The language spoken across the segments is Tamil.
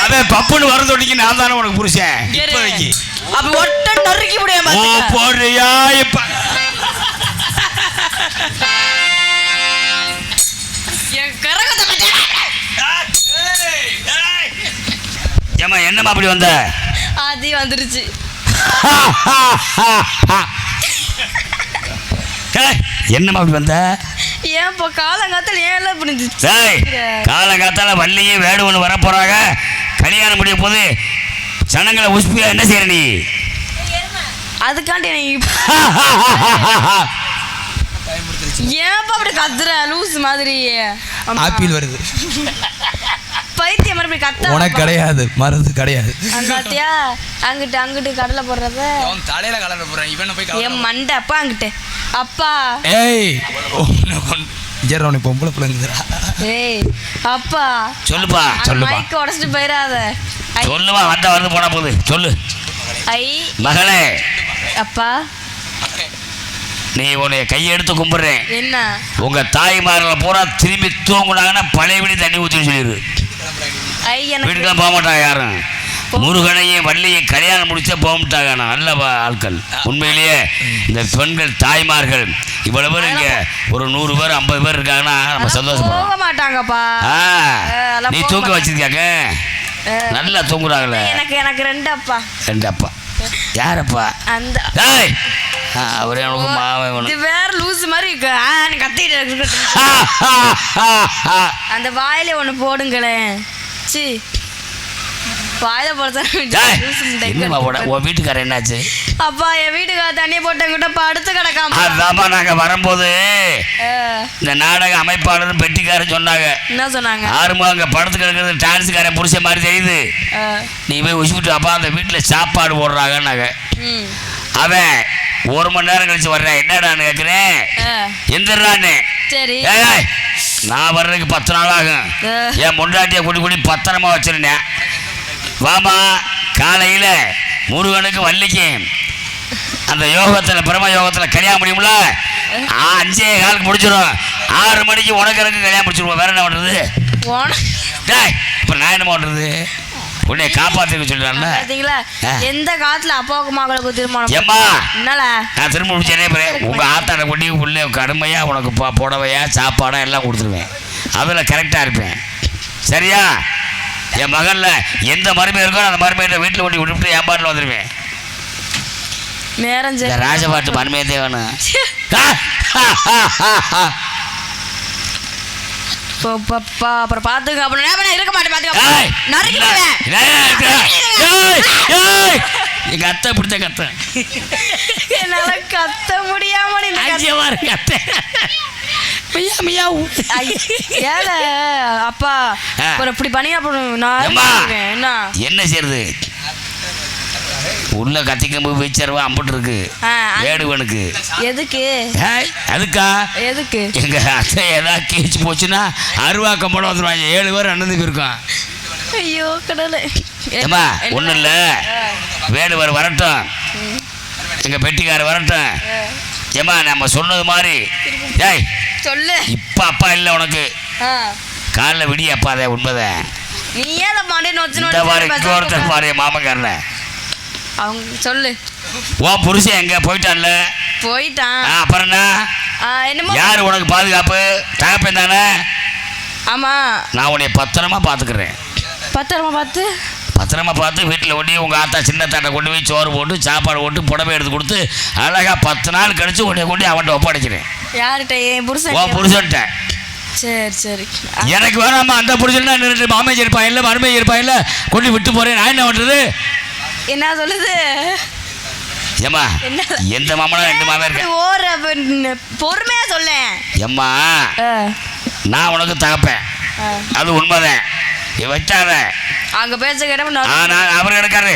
அவன் பப்புன்னு வர தொட்டிக்கு நான் தானே உனக்கு புருஷன். இப்போதைக்கு அப்ப ஒட்ட நறுக்கி முடியாம போடுறியா? இப்ப ஏமா என்னமா அப்படி வந்த? ஆதி வந்துருச்சு. என்னமா அப்படி வந்த? ஏன் இப்போ காலங்காத்தால ஏன் புரிஞ்சு? காலங்காத்தால வள்ளியே வேடுவன்னு வர போறாங்க. கல்யாணம் முடிய போது சனங்களை உஷ்பியா என்ன செய்யற நீ? அதுக்காண்டி ஏன் அப்படி கத்துற லூஸ் மாதிரி? ஆப்பிள் வருது. பைத்தியம் மாதிரி கத்த உனக்கு கிடையாது, மருந்து கிடையாது. அங்காத்தியா அங்கிட்டு அங்கிட்டு கடலை போடுறத தலையில கடலை போடுறேன். இவனை போய் என் மண்டை அப்பா அங்கிட்டு அப்பா. ஏய் உனக்கு பொம்பளை பிள்ளைங்கடா. ஏய் அப்பா சொல்லுப்பா சொல்லுப்பா. மைக்க உடைச்சிட்டு போயிடாத. சொல்லுவா வந்த வந்து போனா போகுது சொல்லு. ஐ மகளே அப்பா நீ உன்னைய கையெடுத்து கும்பிடுறேன். என்ன உங்க தாய்மார்களை பூரா திரும்பி தூங்குனாங்கன்னா பழையபடி தண்ணி ஊற்றி சொல்லிடு. வீட்டுக்கெல்லாம் போக மாட்டாங்க யாரும். முருகனையும் வள்ளியும் கல்யாணம் முடிச்சா போக மாட்டாங்க. நல்ல ஆட்கள். உண்மையிலேயே இந்த பெண்கள் தாய்மார்கள் இவ்வளவு பேர் இங்க ஒரு 100 பேர் 50 பேர் இருக்காங்கன்னா நம்ம சந்தோஷப்படுறோம். போக மாட்டாங்கப்பா. நீ தூக்க வச்சிருக்காங்க நல்லா தூங்குறாங்களே. எனக்கு 2 அப்பா. 2 அப்பா யாரப்பா? அந்த அவரே எனக்கு மாவன். இது வேற லூஸ் மாதிரி கத்திட்டு அந்த வாயில ஒண்ணு போடுங்களேன். சி வாயில போட வீட்டுக்காரர் என்னாச்சு? அப்பா என் வீட்டுக்கார தண்ணி போட்டங்கிட்ட படுத்து கிடக்காம. அதாப்பா நாங்க வரும்போது இந்த நாடக அமைப்பாளர் பெட்டிக்காரன் சொன்னாங்க. என்ன சொன்னாங்க? ஆறுமா அங்க படுத்து கிடக்கிறது டான்ஸுக்காரன் புருஷ மாதிரி தெரியுது. நீ போய் உசுவிட்டு அப்பா அந்த வீட்டுல சாப்பாடு போடுறாங்கன்னாங்க. அவன் 1 மணி நேரம் கழிச்சு வர்றேன். என்னடான்னு கேட்கிறேன். எந்திரான்னு. சரி நான் வர்றதுக்கு 10 நாள் ஆகும். என் முண்டாட்டியை குடி பத்திரமா வச்சிருந்தேன். வாமா காலையில் முருகனுக்கு வள்ளிக்கும் அந்த யோகத்தில் பிரம்ம யோகத்தில் கல்யாணம் முடியும்ல. 5:15 முடிச்சிடும். 6 மணிக்கு உனக்கு எனக்கு கல்யாணம் முடிச்சிருவோம். வேற என்ன பண்ணுறது? இப்போ நான் என்ன பண்ணுறது? உன்னை காப்பாற்றிக்க சொல்லிடுறான்ல. எந்த காலத்தில் அப்பாவுக்கு மகளுக்கு திருமணம்? ஏம்மா என்னால நான் திரும்ப முடிச்சேனே போகிறேன். உங்கள் ஆத்தாட கொட்டி உள்ளே கடுமையாக உனக்கு புடவையா சாப்பாடா எல்லாம் கொடுத்துருவேன். அதில் கரெக்டாக இருப்பேன். சரியா? என் மகளில் எந்த மருமை இருக்கோ அந்த மருமையிட்ட வீட்டில் கொண்டு விட்டுவிட்டு என் பாட்டில் வந்துடுவேன். நேரம் ராஜபாட்டு மருமையதே வேணும். அப்புறம் பாத்துங்க. அப்புறம் இருக்க மாட்டேன். எங்க அத்தை பிடிச்ச கத்த என்னால கத்த முடியாம அப்பா இப்படி பண்ணி என்ன செய்யறது? உள்ள கத்திக்கம்பு வச்சிருவா அம்பிட்டு இருக்கு வேடுவனுக்கு. எதுக்கு? அதுக்கா எதுக்கு? எங்க அத்தை ஏதாவது கேச்சு போச்சுன்னா அருவா கம்பளம் வந்துருவாங்க. 7 பேர் அண்ணனுக்கு இருக்கும். ஐயோ கடவுளே. ஏமா ஒன்றும் இல்லை. வேடுவர் வரட்டும், எங்க பெட்டிக்காரர் வரட்டும். ஏமா நம்ம சொன்னது மாதிரி ஏய் சொல்லு. இப்ப அப்பா இல்லை உனக்கு. காலைல விடிய அப்பா அதே உண்மைதான். நீ ஏன் ஒருத்தர் பாரு மாமக்காரன அவங்க சொல்லு. ஓ புருஷன் எங்க போயிட்டான்ல? போயிட்டான். அப்புறம் என்ன யாரு உனக்கு பாதுகாப்பு? தகப்பேன் தானே? ஆமா நான் உன்னை பத்திரமா பாத்துக்கிறேன். பத்திரமா பார்த்து வீட்டில் ஒட்டி உங்கள் ஆத்தா சின்ன தாட்டை கொண்டு போய் சோறு போட்டு சாப்பாடு போட்டு புடவை எடுத்து கொடுத்து அழகாக 10 நாள் கழிச்சு உன்னை கொண்டு அவன்கிட்ட ஒப்படைக்கிறேன். யார்கிட்ட? என் புருஷன். உன் புருஷன்ட்ட. சரி சரி. எனக்கு வேணாமா அந்த புருஷன் தான் 2 மாமேஜ் இருப்பான் இல்லை மருமேஜ் இருப்பான் இல்லை கொண்டு விட்டு போகிறேன். நான் என்ன பண்ணுறது? என்ன சொல்லுது? ஏம்மா எந்த மாமனா 2 மாமே இருக்கேன். பொறுமையா சொல்ல. ஏம்மா நான் உனக்கு தகப்பேன், அது உண்மைதான். வச்சாத அங்க பேச கேட்ட அவர் கிடக்காரு.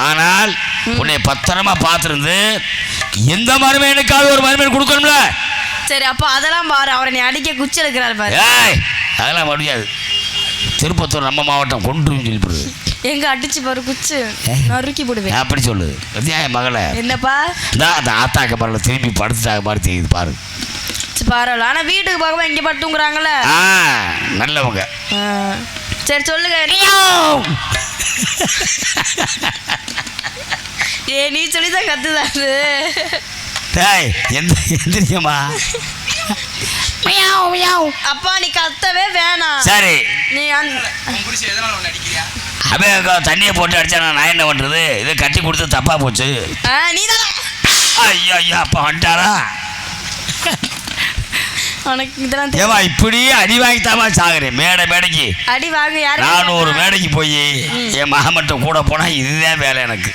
ஆனால் உன்னை பத்திரமா பார்த்துருந்து எந்த மருமை எனக்காவது ஒரு மருமை கொடுக்கணும்ல. சரி அப்ப அதெல்லாம் பாரு. அவரை நீ அடிக்க குச்சி எடுக்கிறாரு பாரு. அதெல்லாம் முடியாது. திருப்பத்தூர் நம்ம மாவட்டம் கொண்டு சொல்லி எங்க அடிச்சு பாரு குச்சி நறுக்கி போடுவேன். அப்படி சொல்லு. மகளே என்னப்பா? அந்த ஆத்தாக்க பாருல திரும்பி படுத்துட்டாங்க மாதிரி தெரியுது பாரு. பரவாயில்ல. ஆனா வீட்டுக்கு போகாம இங்க பட்டுங்கிறாங்கல்ல. நல்லவங்க. சரி சொல்லுங்க. நீ சொல்லிதான் கத்துதாரு. எந்திரிக்கமா. அப்பா நீ கத்தவே வேணாம். சரி நீ தண்ணியை போட்டு அடிச்சா நான் என்ன பண்றது? இதை கட்டி கொடுத்து தப்பா போச்சு. நீதான். ஐயோ ஐயோ அப்பா வந்துட்டாரா? ஏமா இப்படி அடி வாங்கித்தாமா சாகுறேன். மேடைக்கு அடி வாங்க. யாரு? நான் ஒரு மேடைக்கு போய் என் மகமட்டம் கூட போனா இதுதான் வேலை எனக்கு.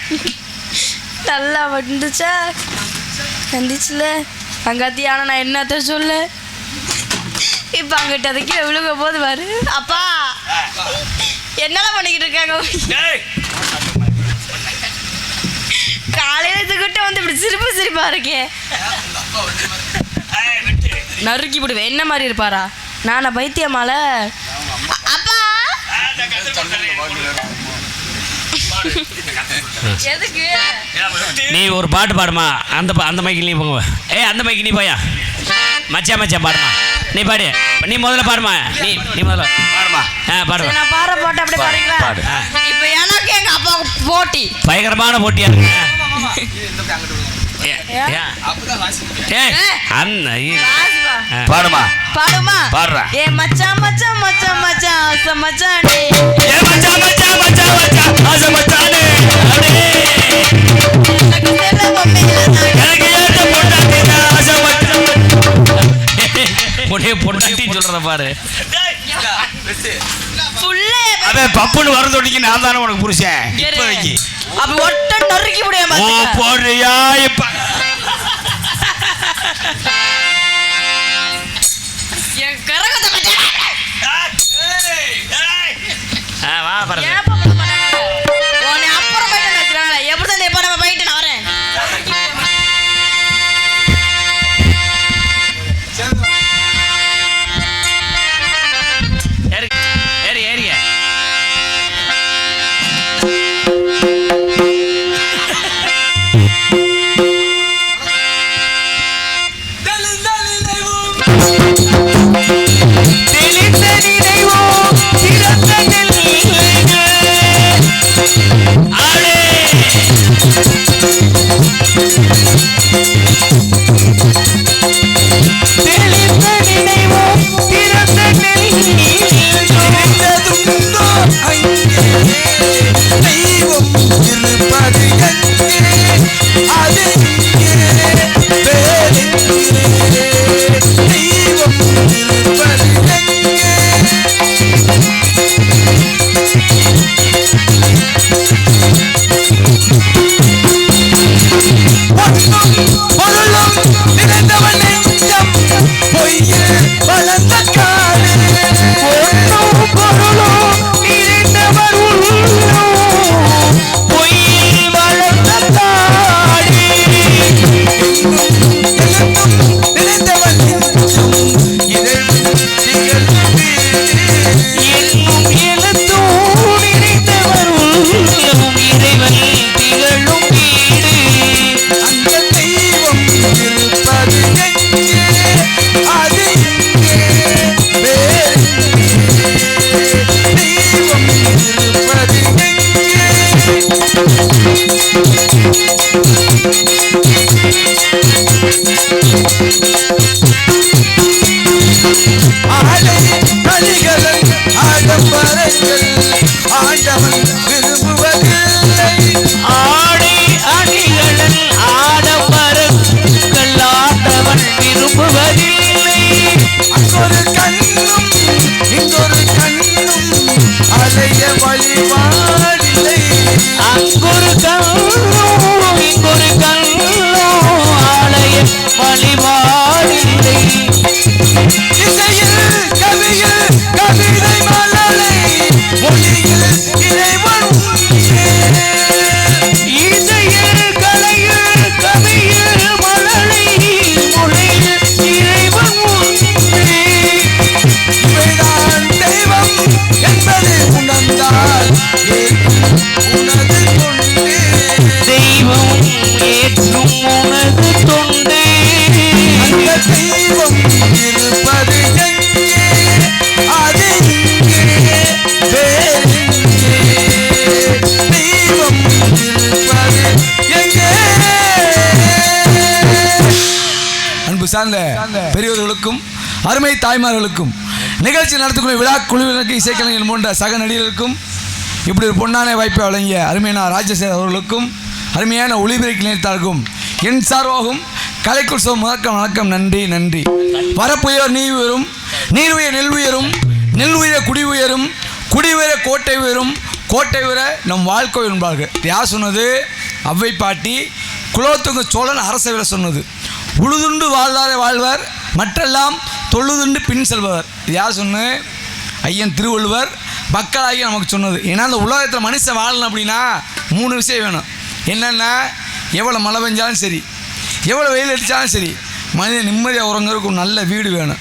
நல்லா வந்துச்சா வந்துச்சுல அங்காத்தியான நான் என்னத்த சொல்ல. இப்ப அங்கிட்ட அதுக்கு விழுக போது பாரு. அப்பா என்னெல்லாம் பண்ணிக்கிட்டு இருக்காங்க? காலையில இதுகிட்ட வந்து இப்படி சிரிப்பா இருக்கேன். நறுக்கி விடுவேன். என்ன மாதிரி இருப்பாரா? நானா பைத்தியமால? அப்பா எதுக்கு நீ ஒரு பாட்டு பாடுமா? அந்த மைக்கில் நீ போங்க. அந்த மைக்கு நீ போயா. மச்சான் பாடுமா. நீ பாடு. நீ முதல்ல பாடுமா. நீ முதல்ல பாடுமா. பாடு. நான் பாட போட்டு அப்படி பாருங்களா? இப்போ எனக்கு எங்க அப்பாவுக்கு போட்டி. பயங்கரமான போட்டியா இருக்கு. பாடுமா பாடுமா பாடுறா. ஏ மச்சான் மச்சான் மச்சான் மச்சான் ஆசை மச்சானே. ஏ மச்சான் மச்சான் மச்சான் மச்சான் ஆசை மச்சானே. எனக்கு தெரியல பொம்மையில எனக்கு ஏத்த பொண்டாட்டி ஆசை மச்சான். பொண்டாட்டி சொல்றத பாரு. அவன் பப்புன்னு வர தொட்டிக்கு நான் தானே உனக்கு புருஷன். இப்போதைக்கு அப்ப ஒட்ட நறுக்கி முடியாம போடுறியா? இப்ப என் கரகத்தை வா பாரு. அப்புறம் போயிட்டு வச்சுறாங்களே. எப்படிதான் எப்ப நம்ம போயிட்டு நான் வரேன். ஏறிய தெய்வம் அருமை தாய்மார்களுக்கும் நிகழ்ச்சி நடத்தக்கூடிய விழா குழுவினருக்கு இசைக்கலைஞர் போன்ற சக நடிகர்களுக்கும் இப்படி ஒரு பொன்னான வாய்ப்பை வழங்கிய அருமையான ராஜசேகர் அவர்களுக்கும் அருமையான ஒளிபெருக்கி நிலையத்தாருக்கும் என் சார்பாகும் கலைக்குற்சவம் வணக்கம் வணக்கம் நன்றி நன்றி. வரப்புயர் நீர் உயரும், நீர் உயர் நெல் உயரும், நெல் உயர குடி உயரும், குடி உயர கோட்டை உயரும், கோட்டை உயர நம் வாழ்க்கை என்பார்கள். யார் சொன்னது? அவ்வை பாட்டி குலோத்துங்க சோழன் அரசவையில் சொன்னது. உழுதுண்டு வாழ்வாரே வாழ்வர், மற்றெல்லாம் தொழுதுண்டு பின் செல்பவர். யார் சொன்னு? ஐயன் திருவள்ளுவர் மக்களாகி நமக்கு சொன்னது. ஏன்னா அந்த உலகத்தில் மனுஷன் வாழணும் அப்படின்னா 3 விஷயம் வேணும். என்னென்னா, எவ்வளோ மழை பெஞ்சாலும் சரி, எவ்வளோ வெயில் அடித்தாலும் சரி, மனிதன் நிம்மதியாக உறங்குறதுக்கு ஒரு நல்ல வீடு வேணும்.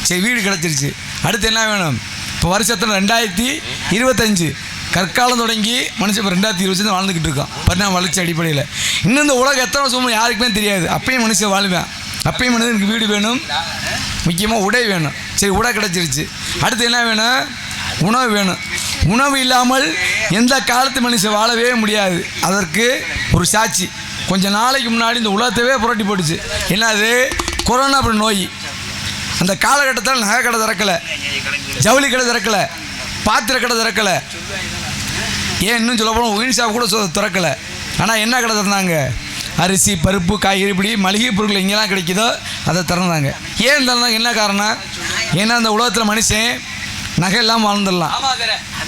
சரி, வீடு கிடச்சிருச்சு. அடுத்து என்ன வேணும்? இப்போ வருஷத்தில் 2025 கற்காலம் தொடங்கி மனுஷன் இப்போ 2025 வாழ்ந்துக்கிட்டு இருக்கான் பரிணாம வளர்ச்சி அடிப்படையில். இன்னும் இந்த உலகம் எத்தனை வருஷமும் யாருக்குமே தெரியாது. அப்பயும் மனுஷன் வாழ்வேன். அப்பயும் மனிதனுக்கு வீடு வேணும், முக்கியமாக உடை வேணும். சரி, உடை கிடச்சிருச்சு. அடுத்து என்ன வேணும்? உணவு வேணும். உணவு இல்லாமல் எந்த காலத்து மனுஷன் வாழவே முடியாது. அதற்கு ஒரு சாட்சி. கொஞ்சம் நாளைக்கு முன்னாடி இந்த உலகத்தவே புரட்டி போட்டுச்சு. என்னது? கொரோனா அப்படி நோய். அந்த காலகட்டத்தில் நகை கடை திறக்கலை, ஜவுளி கடை திறக்கலை, பாத்திர கடை திறக்கலை, ஏன் இன்னும் சொல்ல போனால் ஒயின் ஷாப் கூட திறக்கலை. ஆனால் என்ன கடை திறந்தாங்க? அரிசி, பருப்பு, காய்கறி, இப்படி மளிகை பொருட்கள் எங்கெல்லாம் கிடைக்குதோ அதை திறந்தாங்க. ஏன் திறந்தாங்க? என்ன காரணம்? ஏன்னா அந்த உலகத்தில் மனுஷன் நகை இல்லாமல் வாழ்ந்துடலாம்,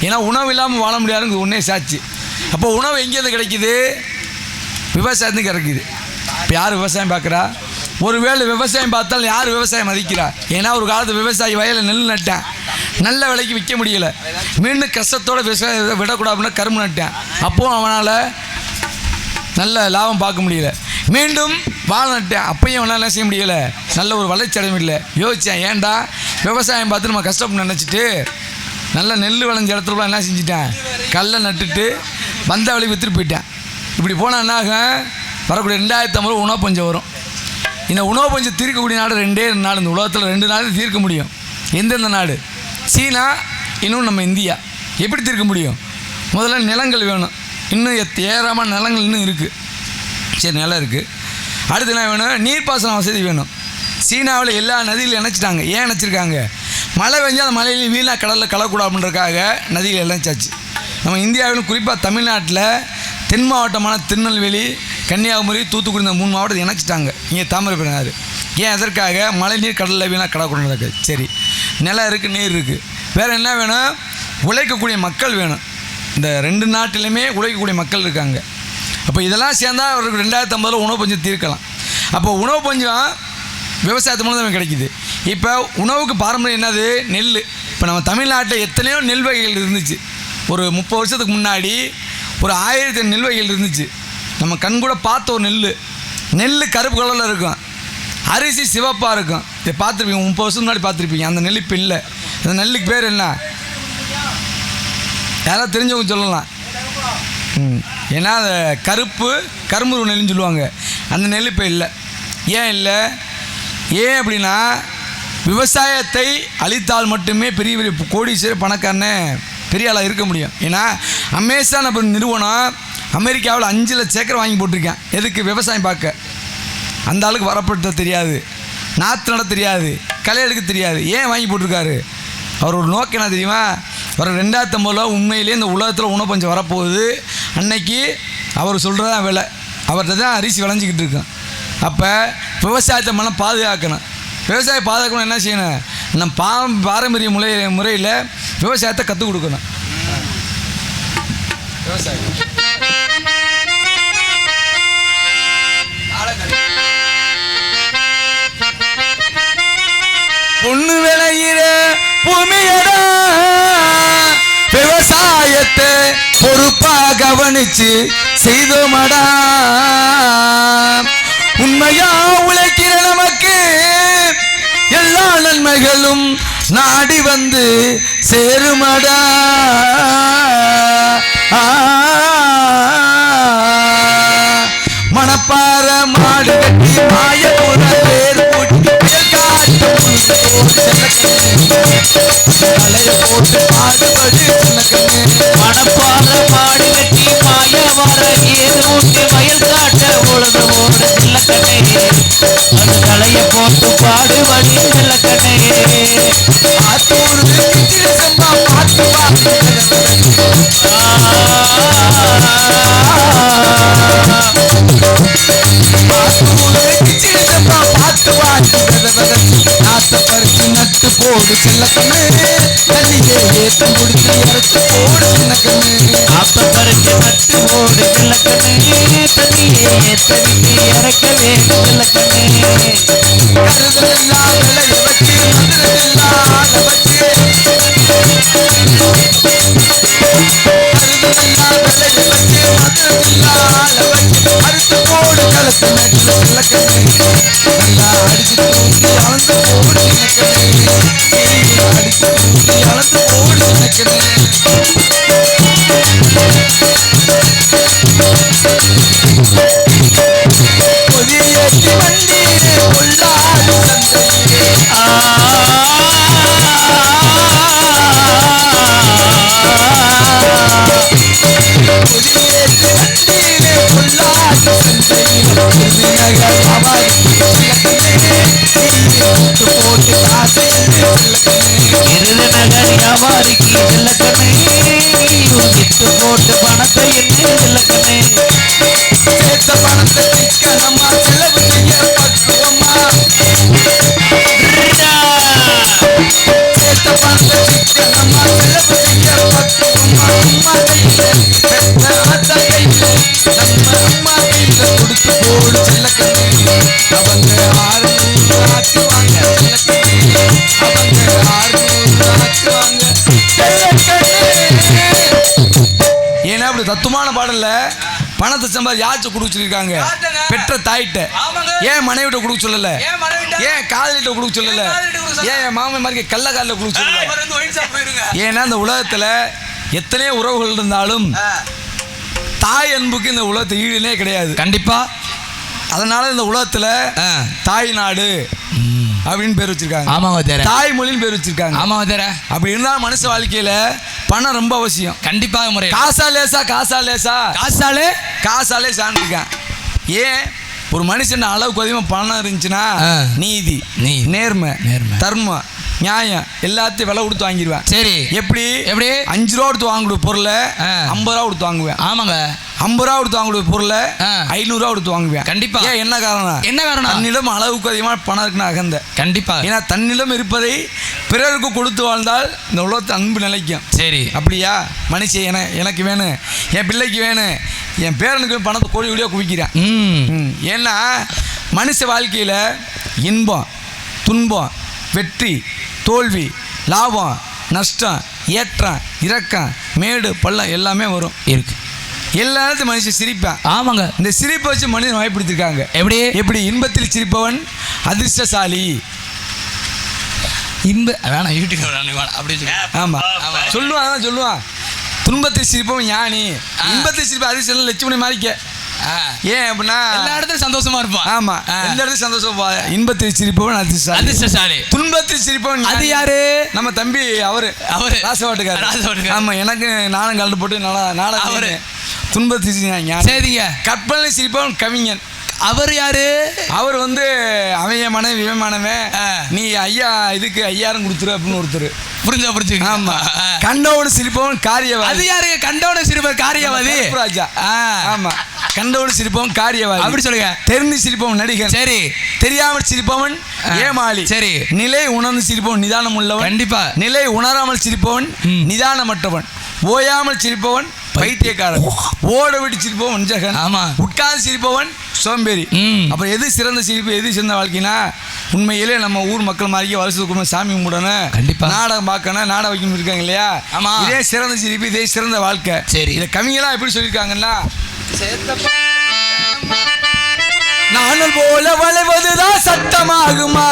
ஏன்னா உணவு இல்லாமல் வாழ முடியாதுங்க ஒன்றே சாட்சி. அப்போ உணவு எங்கேருந்து கிடைக்குது? விவசாயத்துக்கு கிடைக்குது. இப்போ யார் விவசாயம் பார்க்குறா? ஒருவேளை விவசாயம் பார்த்தாலும் யார் விவசாயம் மதிக்கிறா? ஏன்னா ஒரு காலத்து விவசாயி வயலில் நெல் நட்டேன், நல்ல விலைக்கு விற்க முடியலை, மீண்டும் கஷ்டத்தோடு விவசாயம் விடக்கூடாது அப்படின்னா கரும்பு நட்டேன், அப்போது அவனால் நல்ல லாபம் பார்க்க முடியல. மீண்டும் வாழை நட்டேன், அப்பையும் அவனால் என்ன செய்ய முடியலை, நல்ல ஒரு வளர்ச்சி அடைய முடியல. யோசித்தேன், ஏன்டா விவசாயம் பார்த்து நம்ம கஷ்டப்பட்டு நினச்சிட்டு நல்ல நெல் விளைஞ்ச இடத்துல என்ன செஞ்சிட்டேன், கல்லை நட்டுட்டு வந்த வழி விற்றுட்டு போயிட்டேன். இப்படி போனால் என்ன ஆகும்? வரக்கூடிய 2050 உணவு பஞ்சம் வரும். இந்த உணவு பஞ்சம் தீர்க்கக்கூடிய நாடு 2 நாடு. இந்த உலகத்தில் 2 நாடு தீர்க்க முடியும். எந்தெந்த நாடு? சீனா, இன்னும் நம்ம இந்தியா. எப்படி தீர்க்க முடியும்? முதல்ல நிலங்கள் வேணும். இன்னும் ஏராளமான நிலங்கள் இன்னும் இருக்குது. சரி, நிலம் இருக்குது. அடுத்து என்ன வேணும்? நீர்ப்பாசன வசதி வேணும். சீனாவில் எல்லா நதியிலும் இணைச்சிட்டாங்க. ஏன் இணைச்சிருக்காங்க? மழை பெஞ்சால் அந்த மழையில் வீணாக கடலில் கலக்கூடாது அப்படின்றதுக்காக நதியில் இணைச்சாச்சு. நம்ம இந்தியாவிலும் குறிப்பாக தமிழ்நாட்டில் தென் மாவட்டமான திருநெல்வேலி, கன்னியாகுமரி, தூத்துக்குடி இந்த 3 மாவட்டத்தை இணைச்சிட்டாங்க. இங்கே தாமிரபரணி. ஏன்? எதற்காக? மழை நீர் கடலில் வீணாக கடக்கூடாது. சரி, நிலம் இருக்குது, நீர் இருக்குது. வேறு என்ன வேணும்? உழைக்கக்கூடிய மக்கள் வேணும். இந்த 2 நாட்டிலுமே உழைக்கக்கூடிய மக்கள் இருக்காங்க. அப்போ இதெல்லாம் சேர்ந்தால் அவருக்கு 2050 உணவு பஞ்சம் தீர்க்கலாம். அப்போ உணவு பஞ்சம் விவசாயத்து மூலம் தான் கிடைக்குது. இப்போ உணவுக்கு பாரம்பரியம் என்னது? நெல். இப்போ நம்ம தமிழ்நாட்டில் எத்தனையோ நெல் வகைகள் இருந்துச்சு. ஒரு 30 வருஷத்துக்கு முன்னாடி ஒரு 1000 நெல் வகைகள் இருந்துச்சு. நம்ம கண் கூட பார்த்த ஒரு நெல் கருப்பு கலரில் இருக்கும், அரிசி சிவப்பாக இருக்கும். இதை பார்த்துருப்பீங்க, 30 வருஷத்துக்கு முன்னாடி பார்த்துருப்பீங்க. அந்த நெல் இப்போ இல்லை. அந்த நெல்லுக்கு பேர் என்ன? யாராவது தெரிஞ்சவங்க சொல்லலாம். ஏன்னா அந்த கரும்பு நெல்லுன்னு சொல்லுவாங்க. அந்த நெல் இப்போ இல்லை. ஏன் இல்லை? ஏன் அப்படின்னா விவசாயத்தை அழித்தால் மட்டுமே பெரிய பெரிய கோடீஸ்வரர் பணக்காரனே பெரிய ஆளாக இருக்க முடியும். ஏன்னா அமேசான் அப்படி நிறுவனம் அமெரிக்காவில் 5 லட்சம் ஏக்கர் வாங்கி போட்டிருக்கேன். எதுக்கு? விவசாயம் பார்க்க. அந்த ஆளுக்கு வரப்படுத்த தெரியாது, நாற்று நட தெரியாது, களை எடுக்க தெரியாது. ஏன் வாங்கி போட்டிருக்காரு? அவர் ஒரு நோக்கம் என்ன தெரியுமா? வர 2050 உண்மையிலே இந்த உலகத்தில் உணவு பஞ்சம் வரப்போகுது. அன்னைக்கு அவர் சொல்கிறதான் விலை. அவர்கிட்ட தான் அரிசி விளைஞ்சிக்கிட்டு இருக்கோம். அப்போ விவசாயத்தை மனம் பாதுகாக்கணும். விவசாயம் பாதுகாக்கணும் என்ன செய்யணும்? நம்ம பாரம்பரிய முறையில் விவசாயத்தை கற்றுக் கொடுக்கணும். விவசாயம் பொண்ணு விளையிற பூமியடா, விவசாயத்தை பொறுப்பா கவனிச்சு செய்தோமடா. உண்மையா உழைக்கிற நமக்கு எல்லா நன்மைகளும் நாடி வந்து சேருமடா. மணப்பாற மாடு கட்டி மாயபுர பேர் போட்டு தலைய போட்டு ஆடுபடி மணப்பாற மாடு கட்டி மாயவார ஏறு ஊட்டி வயல் காட்ட உழுது ஓடு சில்லக்கண்ணே அது தலைய போட்டு பாடுபடி செல்லக்கண்ணே ஆத்தூர் கிச்சிலி சம்பா பாட்டு கிச்சிலி சம்பா பாட்டு நாத்த பறிச்சு நட்டு போடு செல்லக்கண்ணு தண்ணியே ஏத்தம் குடிச்சு இறத்து போடு சின்னக்கண்ணு ஆத்த பறிச்சு நட்டு போடு செல்லக்கண்ணே தண்ணியே ஏத்த விட்டு இறக்க வேண்டும் செல்லக்கண்ணே கருதலெல்லாம் விளைய வச்சு மதுரதெல்லாம் ஆள வச்சு கருதலெல்லாம் விளைய வச்சு மதுரதெல்லாம் ஆள வச்சு அறுத்து போடு களத்து நட்டு செல்லக்கண்ணு நல்லா அடிச்சு தூக்கி அளந்து போடு சின்னக்கண்ணு அடிச்சு தூக்கி அளந்து போடு சின்னக்கண்ணு பொதியேற்றி வந்தீரே கொள்ளாது சந்தையிலே பொதியேற்றி வந்தீரே கொள்ளாது சந்தையிலே திருநகர் அவாய் போட்டு காசை விருதுநகர் வியாபாரிக்கு செல்லக்கண்ணே விட்டு போட்டு பணத்தை என்ன செல்லக்கண்ணே சேர்த்த பணத்தை சிக்கனமா செலவு செய்ய பக்குவமா சேர்த்த பணத்தை சிக்கனமா செலவு செய்ய பக்குவமா அம்மா கையில பெத்த ஆத்தா கையில நம்ம அம்மா கையில கொடுத்து போடு செல்லக்கண்ணு அவங்க 600 ஆக்குவாங்க செல்லக்கண்ணு அவங்க 600 ஆக்குவாங்க செல்லக்கண்ணு. ஏன்னா அப்படி தத்துவமான பாடல்ல பணத்தை சம்பாதி யாச்சும் கொடுக்க சொல்லியிருக்காங்க பெற்ற தாயிட்ட ஏன் மனைவிட்ட கொடுக்க சொல்லல ஏன் காதலிட்ட கொடுக்க சொல்லல ஏன் என் மாமன் மாதிரி கள்ள காலில் கொடுக்க சொல்லல ஏன்னா இந்த உலகத்துல எத்தனையோ உறவுகள் இருந்தாலும் தாய் அன்புக்கு இந்த உலகத்தை ஈடுனே கிடையாது கண்டிப்பா. அதனால இந்த உலகத்துல தாய் நாடு அப்படின்னு பேர் வச்சிருக்காங்க. ஆமாங்க தேர தாய்மொழின்னு பேர் வச்சிருக்காங்க. ஆமாங்க தேர அப்படி இருந்தாலும் மனுஷ வாழ்க்கையில பணம் ரொம்ப அவசியம் கண்டிப்பாக முறை. காசா லேசா காசாலே சார்ந்திருக்கேன். ஏன் ஒரு மனுஷன் அளவுக்கு அதிகமாக பணம் இருந்துச்சுன்னா நீதி நேர்மை தர்மம் நியாயம் எல்லாத்தையும் விலை கொடுத்து வாங்கிடுவேன். சரி எப்படி 5 ரூபா கொடுத்து வாங்கக்கூடிய பொருளை 50 ரூபா கொடுத்து வாங்குவேன். ஆமாங்க 50 ரூபா கொடுத்து வாங்கக்கூடிய பொருளை 500 ரூபா கொடுத்து வாங்குவேன். கண்டிப்பா. ஏன் என்ன காரணம் தன்னிடம் அளவுக்கு அதிகமாக பணம் இருக்குன்னு அகந்த கண்டிப்பா. ஏன்னா தன்னிடம் இருப்பதை பிறருக்கு கொடுத்து வாழ்ந்தால் இந்த உலகத்தை அன்பு நிலைக்கும். சரி அப்படியா மனுஷன் எனக்கு வேணும் என் பிள்ளைக்கு வேணும் என் பேரனுக்கு பணத்தை கோடி கோடியாக குவிக்கிறேன். ஏன்னா மனுஷ வாழ்க்கையில் இன்பம் துன்பம் வெற்றி தோல்வி லாபம் நஷ்டம் ஏற்றம் இறக்கம் மேடு பள்ளம் எல்லாமே வரும் இருக்கு. எல்லா நேரத்தையும் மனுஷன் சிரிப்பேன். ஆமாங்க இந்த சிரிப்பை வச்சு மனிதன் வகைப்படுத்திருக்காங்க. எப்படி இன்பத்தில் சிரிப்பவன் அதிர்ஷ்டசாலி. வேணாம் யூடியூப் அப்படி ஆமா சொல்லுவான் துன்பத்தில் சிரிப்பவன் ஞானி இன்பத்தில் சிரிப்ப அதிர்ஷ்டம் லட்சுமணி மாறிக்க. ஏன் அப்படின்னா எல்லா இடத்துலையும் சந்தோஷமா இருப்பான். ஆமா எல்லா இடத்துலையும் சந்தோஷமா இன்பத்தில் சிரிப்பவன் அதிர்ஷ்டசாலி துன்பத்தில் சிரிப்பவன் அது யாரு நம்ம தம்பி அவரு ராசவாட்டுக்காரர். ஆமா எனக்கு நானும் கலந்து போட்டு அவரு துன்பத்தில் சரிங்க. கற்பனை சிரிப்பவன் கவிஞன். அவர் யாரு அவர் அவன் மனைவி விமானவன் நீ ஐயா இதுக்கு 5000 கொடுத்துரு அப்படின்னு ஒருத்தர் புரிஞ்சு. ஆமா கண்டோடு சிரிப்பவன் காரியவாதி. அது யாரு கண்டோடு சிரிப்பவன் காரியவாதி ராஜா. ஆமா கண்டோடு சிரிப்பவன் காரியவாதி அப்படி சொல்லுங்க. தெரிந்து சிரிப்பவன் நடிகன். சரி தெரியாமல் சிரிப்பவன் ஏமாளி. சரி நிலை உணர்ந்து சிரிப்பவன் நிதானம் உள்ளவன். கண்டிப்பா. நிலை உணராமல் சிரிப்பவன் நிதானமற்றவன். ஓயாமல் சிரிப்பவன் பைத்தியக்காரன். ஓட விட்டு சிரிப்பவன் வஞ்சகன். ஆமா உட்கார்ந்து சிரிப்பவன் சோம்பேறி. அப்புறம் எது சிறந்த சிரிப்பு எது சிறந்த வாழ்க்கைனா உண்மையிலே நம்ம ஊர் மக்கள் மாதிரி வருஷத்துக்கு சாமி கும்பிடணும் கண்டிப்பா நாடகம் பார்க்கணும் நாடகம் வைக்கணும் இருக்காங்க இல்லையா. ஆமா இதே சிறந்த சிரிப்பு இதே சிறந்த வாழ்க்கை. சரி இதை கவிஞெல்லாம் எப்படி சொல்லியிருக்காங்கன்னா நாணல் போல வளைவதுதான் சட்டமாகுமா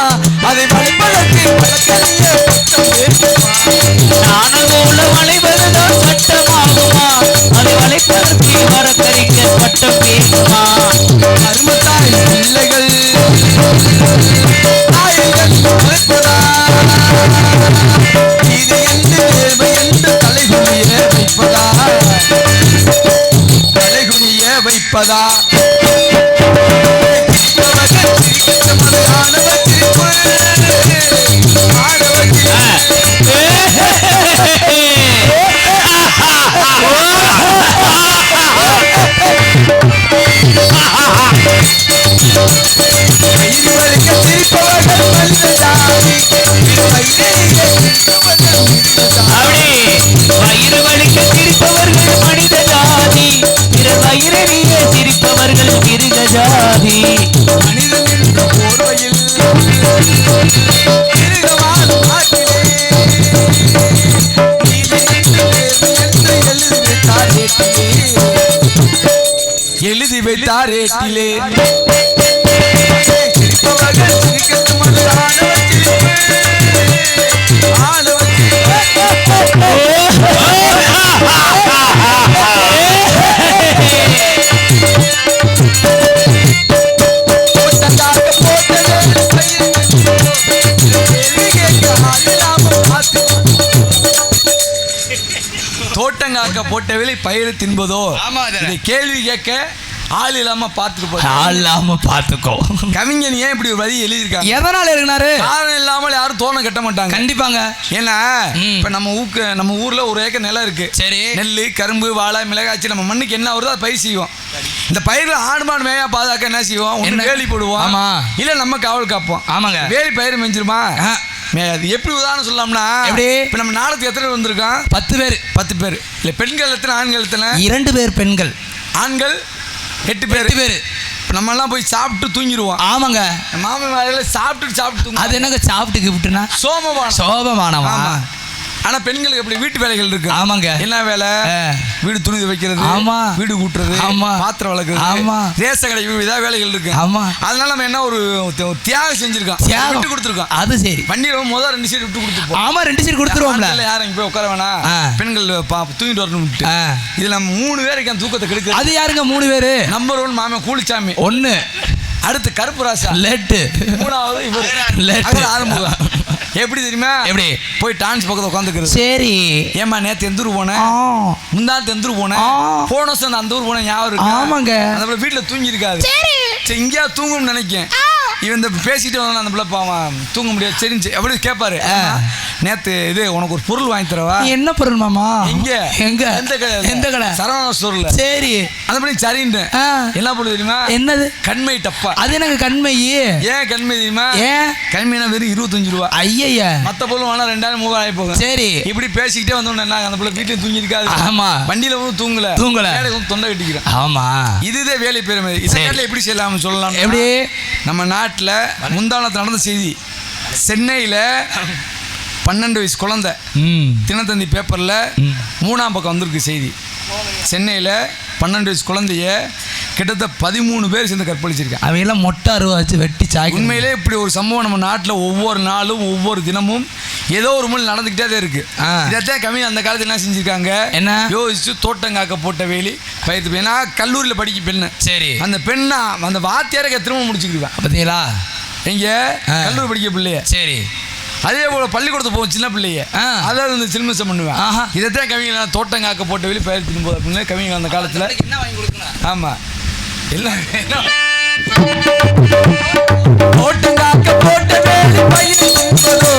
அதை வளைப்பதற்கு வழக்கறிஞ பட்டம் வேண்டுமா. நாணல் போல வளைவதுதான் சட்டமாகுமா அதை வளைப்பதற்கு வழக்கறிஞ பட்டம் வேண்டுமா. அருமத்தாய் பிள்ளைகள் தாயங்கள் வளைப்பதா இது என்று தேவை என்று தலைகுனிய வைப்பதா விட்டாதே. மனிதன் என்ற போர்வையில் மிருகமான நாட்டிலே நீதி என்று எழுதி வைத்தார் ஏட்டிலே. எழுதி வைத்தார் ஏட்டிலே. சிரிப்பவர்கள் சிரிக்கட்டும், அது ஆணவ சிரிப்பு. ஆணவ தோட்டங்காக்க போட்ட வேலை பயிரை தின்பதோ. இதை கேள்வி கேட்க ஆள் இல்லாம பார்த்துட்டு ஆள் இல்லாம பார்த்துக்கோ. கவிஞன் ஏன் இப்படி ஒரு வரி எழுதியிருக்காங்க? எதனால எழுதினாரு? காரணம் இல்லாமல் யாரும் தோணம் கட்ட மாட்டாங்க. கண்டிப்பாங்க. ஏன்னா இப்ப நம்ம ஊர்ல ஒரு ஏக்கர் நிலம் இருக்கு. சரி. நெல், கரும்பு, வாழை, மிளகாய்ச்சி நம்ம மண்ணுக்கு என்ன வருதோ அதை பயிர் செய்வோம். இந்த பயிர்ல ஆடு மாடு மேயா பாதுகாக்க என்ன செய்வோம்? ஒன்று வேலி போடுவோம். ஆமா. இல்ல நம்ம காவல் காப்போம். ஆமாங்க. வேலி பயிர் மெஞ்சிருமா? அது எப்படி உதாரணம் சொல்லலாம்னா, எப்படி? இப்ப நம்ம நாளுக்கு எத்தனை பேர் வந்திருக்கோம்? 10 பேர். 10 பேர். இல்ல பெண்கள் எத்தனை, ஆண்கள் எத்தனை? 2 பேர் பெண்கள். ஆண்கள் 8 பேர். 8 பேர். நம்ம எல்லாம் போய் சாப்பிட்டு தூங்கிடுவோம். ஆமாங்க. மாமன் வேலையில சாப்பிட்டு தூங்க. அது என்னங்க சாப்பிட்டு கிப்ட்டுனா? சோபமானமா. ஆனா பெண்களுக்கு எப்படி வீட்டு வேலைகள் இருக்கு. ஆமாங்க. என்ன வேலை? வீடு துணி வைக்கிறது. ஆமா. வீடு கூட்டுறது. ஆமா. பாத்திரம் வளர்க்குறது. ஆமா. ரேஷன் கடை இதா வேலைகள் இருக்கு. ஆமா. அதனால நம்ம என்ன ஒரு தியாகம் செஞ்சிருக்கோம். விட்டு கொடுத்துருக்கோம். அது சரி. வண்டியில முதல் 2 சீட் விட்டு கொடுத்துருப்போம். ஆமா, 2 சீட் கொடுத்துருவோம்ல. யாரும் இங்க போய் உட்கார வேணாம், பெண்கள் தூங்கிட்டு வரணும். இதுல நம்ம 3 பேருக்கு அந்த தூக்கத்தை கெடுக்கு. அது யாருங்க 3 பேரு? நம்பர் 1 மாமன் கூலிச்சாமி. 1. அடுத்து கருப்பு ராசா. லெட்டு. 3வது இவர். லெட்டு. ஆரம்பம் எப்படி தெரியுமா? எப்படி? போய் டான்ஸ் பக்கத்துல உட்காந்துக்கிறது. சரி. ஏமா நேத்து எந்த ஊர் போனேன்? முந்தாத்து எந்த ஊர் போனேன்? போன வருஷம் அந்த ஊர் போனேன் ஞாபகம் இருக்கு. ஆமாங்க. அந்த வீட்டுல தூங்கி இருக்காது. சரி இங்கேயா தூங்கணும்னு நினைக்கேன். இவன் இந்த பேசிட்டு வந்தா அந்த பிள்ளை பாவம் தூங்க முடியாது. சரி அப்படி கேட்பாரு. நேத்து இது உனக்கு ஒரு பொருள் வாங்கி தரவா? என்ன பொருள் மாமா? எங்க? எந்த கடை? சரவணா ஸ்டோர்ல. சரி. அந்த பண்ணி சரின்னு என்ன பொருள் தெரியுமா? என்னது? கண்மை டப்பா. அது எனக்கு கண்மை. ஏன் கண்மை தெரியுமா? ஏன் கண்மைனா வெறும் 25 ரூபா. ஐயா மத்த பொருள் வேணா 2000 3000 போகும். சரி இப்படி பேசிக்கிட்டே வந்தோம்னா என்ன அந்த பிள்ளை வீட்டுல தூங்கி இருக்காது. ஆமா. வண்டியில வந்து தூங்கல தொண்டை கட்டிக்கிறேன். ஆமா. இதுதே வேலை பெருமை. இதனால எப்படி செய்யலாம் சொல்லலாம்? எப்படி? நம்ம நாட்டில் முந்தானத்து நடந்த செய்தி. சென்னையில் 12 வயசு குழந்தை தினத்தந்தி பேப்பரில் 3ஆம் பக்கம் வந்திருக்கு செய்தி. சென்னையில் 12 வயசு குழந்தைய கிட்டத்தட்ட 13 பேர் சேர்ந்து கற்பழிச்சிருக்காங்க. அவையெல்லாம் மொட்டை அருவா வச்சு வெட்டி சாக்கி. உண்மையிலே இப்படி ஒரு சம்பவம் நம்ம நாட்டில் ஒவ்வொரு நாளும் ஒவ்வொரு தினமும் ஏதோ ஒரு மூலம் நடந்துக்கிட்டே தான் இருக்கு. இதைத்தான் கம்மி அந்த காலத்தில் என்ன செஞ்சிருக்காங்க? என்ன யோசிச்சு தோட்டங்காக்க போட்ட வேலி பயிர்த்து. ஏன்னா கல்லூரியில் படிக்க பெண்ணு. சரி. அந்த பெண்ணா அந்த வாத்தியாரக்க திரும்ப முடிச்சுக்கிடுவேன். பார்த்தீங்களா? எங்க கல்லூரி படிக்க பிள்ளைய. சரி. அதே போல பள்ளிக்கூடத்துக்கு போவோம் சின்ன பிள்ளைய. அதாவது வந்து சில்மிசம் பண்ணுவேன். இதைத்தான் கவிங்க தோட்டங்காக்க போட்ட வெளி பயிர் தின்போது அப்படின்னு கவிங்க அந்த காலத்தில் என்ன வாங்கி கொடுக்கணும். ஆமாம் எல்லாம் தோட்டங்காக்க போட்ட வேலி பயிர் தின்பதோ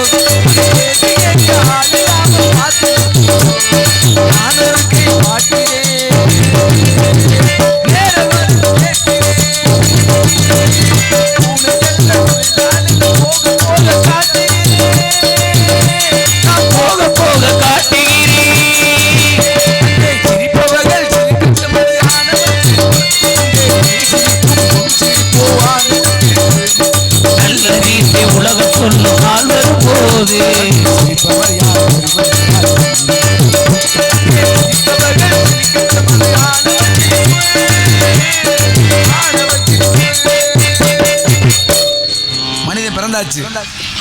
மனிதன் பிறந்தாச்சு.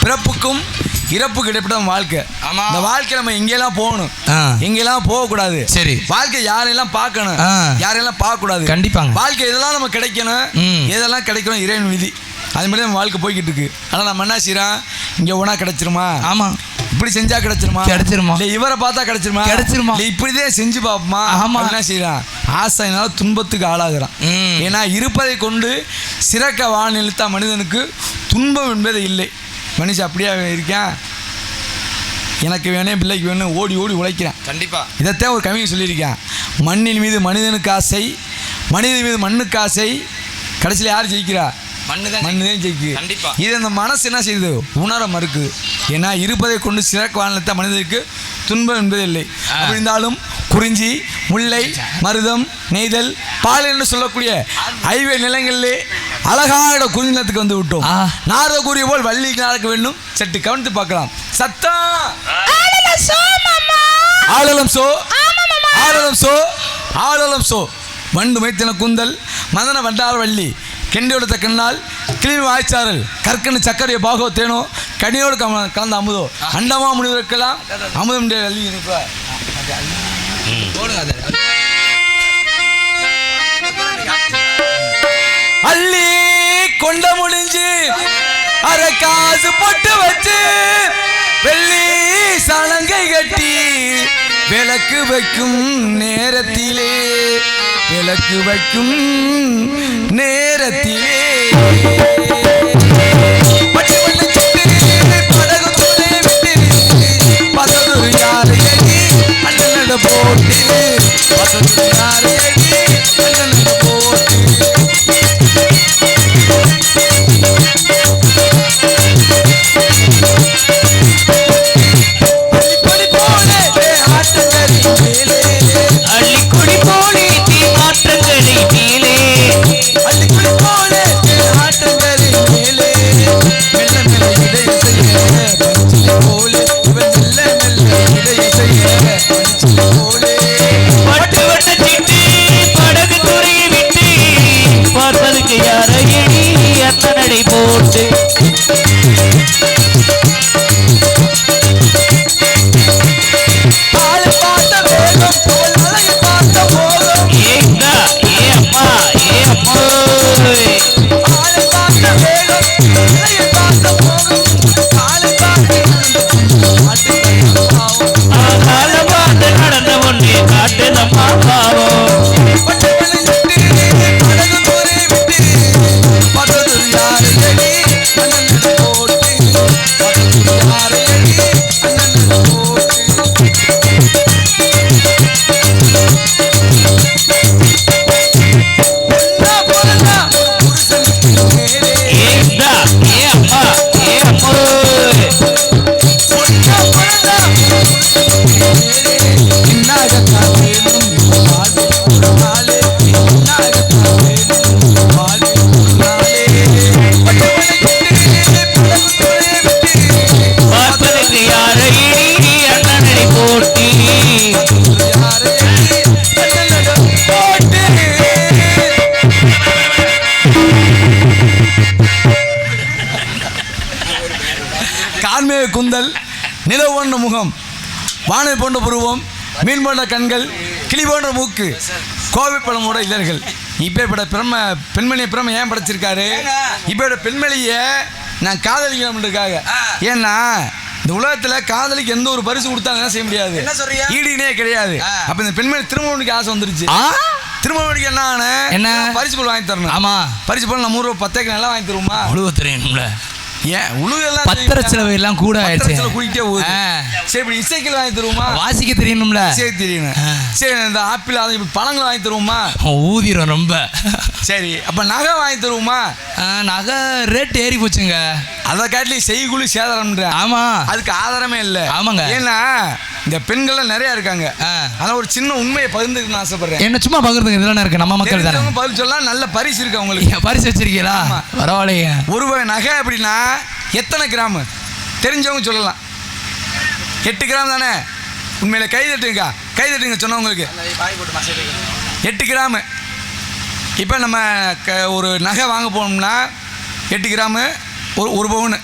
பிறப்புக்கும் இறப்புக்கு இடைப்பட்ட வாழ்க்கை. இந்த வாழ்க்கை நம்ம எங்கெல்லாம் போகணும், எங்கெல்லாம் போகக்கூடாது. சரி. வாழ்க்கை யாரையெல்லாம் பார்க்கணும், யாரையெல்லாம் பார்க்கக்கூடாது. கண்டிப்பாங்க. வாழ்க்கை இதெல்லாம் நம்ம கிடைக்கணும், எதெல்லாம் கிடைக்கணும் இறைவன் விதி. அது மாதிரி நம்ம வாழ்க்கை போய்கிட்டு இருக்கு. ஆனால் நம்ம என்ன செய்யறோம்? இங்கே ஒன்றா கிடைச்சிருமா? ஆமாம். இப்படி செஞ்சா கிடைச்சிருமா? இல்லை இவரை பார்த்தா கிடைச்சிருமா? இல்லை இப்படிதான் செஞ்சு பார்ப்போமா? ஆமாம். என்ன செய்யறான்? ஆசைனால துன்பத்துக்கு ஆளாகிறான். ஏன்னா இருப்பதை கொண்டு சிறக்க வாழ்நிலைத்தா மனிதனுக்கு துன்பம் என்பது இல்லை. மனுஷன் அப்படியே இருக்கான். எனக்கு வேணும், பிள்ளைக்கு வேணும், ஓடி ஓடி உழைக்கிறேன். கண்டிப்பாக இதைத்தான் ஒரு கவிஞன் சொல்லியிருக்கேன். மண்ணின் மீது மனிதனுக்கு ஆசை, மனிதன் மீது மண்ணுக்கு ஆசை, கடைசியில் யார் ஜெயிக்கிறா? மண்ணு தான் ஜெயிக்குது. கண்டிப்பாக இது அந்த மனசு என்ன செய்யுது? உணர மறுக்குது. ஏன்னா இருப்பதை கொண்டு சிறக்க வாழ்நிலைத்த மனிதனுக்கு துன்பம் என்பது இல்லை. அப்படி இருந்தாலும் குறிஞ்சி, முல்லை, மருதம், நெய்தல், பால் என்று சொல்லக்கூடிய 5 நிலங்களிலே அழகான குறிஞ்சலத்துக்கு வந்து விட்டோம். ஆ. நாரத கூறிய போல் வள்ளிக்கு நடக்க வேண்டும். சற்று கவனித்து பார்க்கலாம். சத்தம் ஆளலம் சோ ஆளலம் சோ ஆளலம் சோ வண்டு மைத்தின குந்தல் மதன வண்டார வள்ளி கெண்டியோட கண்ணால் கிளிமி வாய்ச்சாரல் கற்கண்டு சக்கரைய பாகோ தேனோ கனியோடு கலந்த அமுதோ அண்டமா முனிவருக்கெல்லாம் அமுதம் வள்ளி இருப்பார். அள்ளி கொண்ட முடிஞ்சு அரை காசு போட்டு வச்சு வெள்ளி சலங்கை கட்டி விளக்கு வைக்கும் நேரத்திலே விளக்கு வைக்கும் நேரத்திலே படகு துணை விட்டு பசது யாரு எடி அண்ணனோட போட்டு பசது யாரு எடி அண்ணனோட போட்டு அள்ளிக்குடி போலே ஆற்றங்கரை மேலே அள்ளிக்குடி போலே ஆட்டங்கரை மேலே மெல்ல மெல்ல இடை செய்ய பஞ்சிலை போலே இவன் மெல்ல மெல்ல இடை செய்ய பஞ்சிலை போலே வட்டு வட்ட சிட்டு படகு துறையை விட்டு பார்ப்பதுக்கு யாரையடி அத்தனடை போட்டு ஆளை பார்த்த வேகம் அவள் அழகை பார்த்த போகம் ஏண்டா ஏ அம்மா ஆளை பார்த்த வேகம் அழகை பார்த்த போகம் ஆளை பார்த்து ஆகால பார்த்து நடந்த ஒன்றே காட்டுதம்மா பாவம் படகு தூரி விட்டு பத்தது யாரு எடி அண்ணன் போட்டு பத்தது யாரு எடி அண்ணன் போட்டு பொண்ணா புருஷனுக்கு மேலே ஏண்டா ஏ அம்மா பொண்ணா புருஷனுக்கு மேலே என்னாகத்தான் வேணும் வாழ்வு ஒரு நாளே என்னாகத்தான் வேணும் வாழ்வு ஒரு நாளே பட்டவனை படகு தூரி விட்டு பார்ப்பதற்கு யாரையடி அண்ணனடை போட்டி யாரு எடி அண்ணன் போட்டு கார்மேக குந்தல் நிலவு போன்ற முகம் வானை போன்ற புருவம் மீன் போன்ற கண்கள் கிளி போன்ற மூக்கு கோவைப்பழமோட இதழ்கள் இப்பேற்பட்ட பெண்மணியை பிரம ஏன் படைச்சிருக்காரு? இப்பேற்பட்ட பெண்மணியை நான் காதலிக்கிறோம்ன்றதுக்காக. ஏன்னா இந்த உலகத்துல காதலிக்கு எந்த ஒரு பரிசு கொடுத்தாங்க என்ன செய்ய முடியாது, ஈடுனே கிடையாது. அப்ப இந்த பெண்மணி திருமணத்துக்கு ஆசை வந்துருச்சு. திருமணத்துக்கு என்ன என்ன? பரிசு பொருள் வாங்கி தரணும். ஆமா, பரிசு பொருள் நம்ம ஊர் 10 ஏக்கர் நல்லா வாங்கி தருவோமா? அழுவ தெரியும்ல. ஏன் உழுவெல்லாம் பத்திர செலவு எல்லாம் கூட ஆயிடுச்சு. குடிக்கே போகுது. சரி இப்படி இசைக்கல் வாங்கி தருவோமா? வாசிக்க தெரியணும்ல. சரி தெரியணும். சரி இந்த ஆப்பிள் அதை இப்படி பழங்கள் வாங்கி தருவோமா? ஊதிரம் ரொம்ப. சரி அப்ப நகை வாங்கி தருவோமா? நகை ரேட் ஏறி போச்சுங்க. அதை காட்டிலே செய்குழி சேதாரம்ன்ற. ஆமா, அதுக்கு ஆதாரமே இல்லை. ஆமாங்க. ஏன்னா இந்த பெண்கள்லாம் நிறைய இருக்காங்க. அதான் ஒரு சின்ன உண்மையை பகிர்ந்துக்கணும்னு ஆசைப்படுறேன். என்ன சும்மா பகிர்ந்துங்க, இதெல்லாம் இருக்கு நம்ம மக்கள் தானே. பதில் சொல்லலாம். நல்ல பரிசு இருக்கு அவங்களுக்கு. பரிசு வச்சிருக்கீங்களா? பரவாயில்லைங்க. ஒரு வகை நகை அப்படின்னா எத்தனை கிராம் தெரிஞ்சவங்க சொல்லலாம். 8 கிராம் தானே? உண்மையில கை தட்டுங்க சொன்னவங்களுக்கு 8 கிராம். இப்போ நம்ம ஒரு நகை வாங்க போனோம்னா 8 கிராமு ஒரு பவுன்.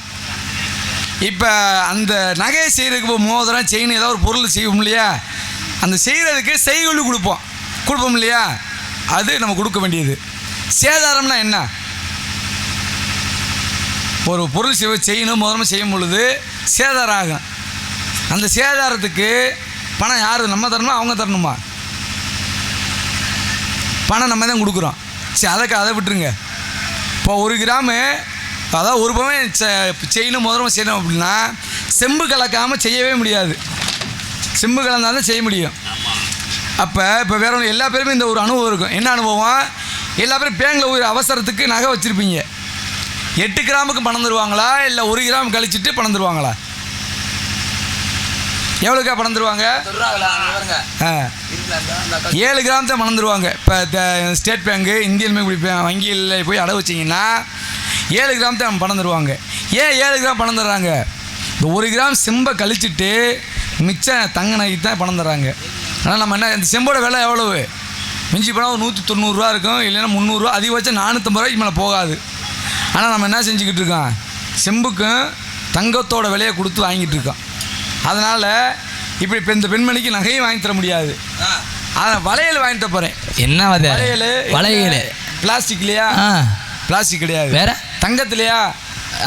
இப்போ அந்த நகையை செய்கிறதுக்கு இப்போ மோதிரம் செயின் ஏதாவது ஒரு பொருள் செய்வோம் இல்லையா, அந்த செய்கிறதுக்கு செய்கூலி கொடுப்போம் இல்லையா, அது நம்ம கொடுக்க வேண்டியது. சேதாரம்னா என்ன? ஒரு பொருள் செயினும் மோதிரமும் செய்யும் பொழுது சேதாரம் ஆகும். அந்த சேதாரத்துக்கு பணம் யார் நம்ம தரணுமா அவங்க தரணுமா? பணம் நம்ம தான் கொடுக்குறோம். சரி அதை விட்டுருங்க. இப்போ 1 கிராமு அதாவது ஒரு பவன் செயினும் மோதிரமும் செய்யணும் அப்படின்னா செம்பு கலக்காமல் செய்யவே முடியாது. செம்பு கலந்தால் தான் செய்ய முடியும். அப்போ வேற ஒன்று எல்லா பேருமே இந்த ஒரு அனுபவம் இருக்கும். என்ன அனுபவம்? எல்லா பேரும் பேங்கில் ஒரு அவசரத்துக்கு நகை வச்சுருப்பீங்க. 8 கிராமுக்கு பணம் தருவாங்களா இல்லை 1 கிராம் கழிச்சிட்டு பணம் தருவாங்களா? எவ்வளோக்கா பணம் தருவாங்க? 7 கிராம் தான் பணம் தருவாங்க. இப்போ ஸ்டேட் பேங்க்கு, இந்தியன் பேங்க் வங்கியில் போய் அடை வச்சிங்கன்னா 7 கிராம் தான் பணம் தருவாங்க. ஏன் 7 கிராம் பணம் தர்றாங்க? இந்த 1 கிராம் செம்பை கழிச்சிட்டு மிச்சம் தங்க நகைக்கு தான் பணம் தர்றாங்க. ஆனால் நம்ம என்ன, இந்த செம்போட விலை எவ்வளவு? மிஞ்சி போனால் ஒரு 190 ரூபா இருக்கும், இல்லைன்னா 300 ரூபா, அதிகபட்சம் 450 ரூபாய்க்கு மேலே போகாது. ஆனால் நம்ம என்ன செஞ்சுக்கிட்டு இருக்கோம்? செம்புக்கும் தங்கத்தோட விலையை கொடுத்து வாங்கிட்டு இருக்கோம். அதனால் இப்படி இப்போ இந்த பெண்மணிக்கு நகையும் வாங்கி தர முடியாது. ஆனால் வளையல் வாங்கிட்டு போகிறேன். என்ன வளையல் பிளாஸ்டிக்லையா? பிளாஸ்டிக் கிடையாது. வேற தங்கத்திலையா?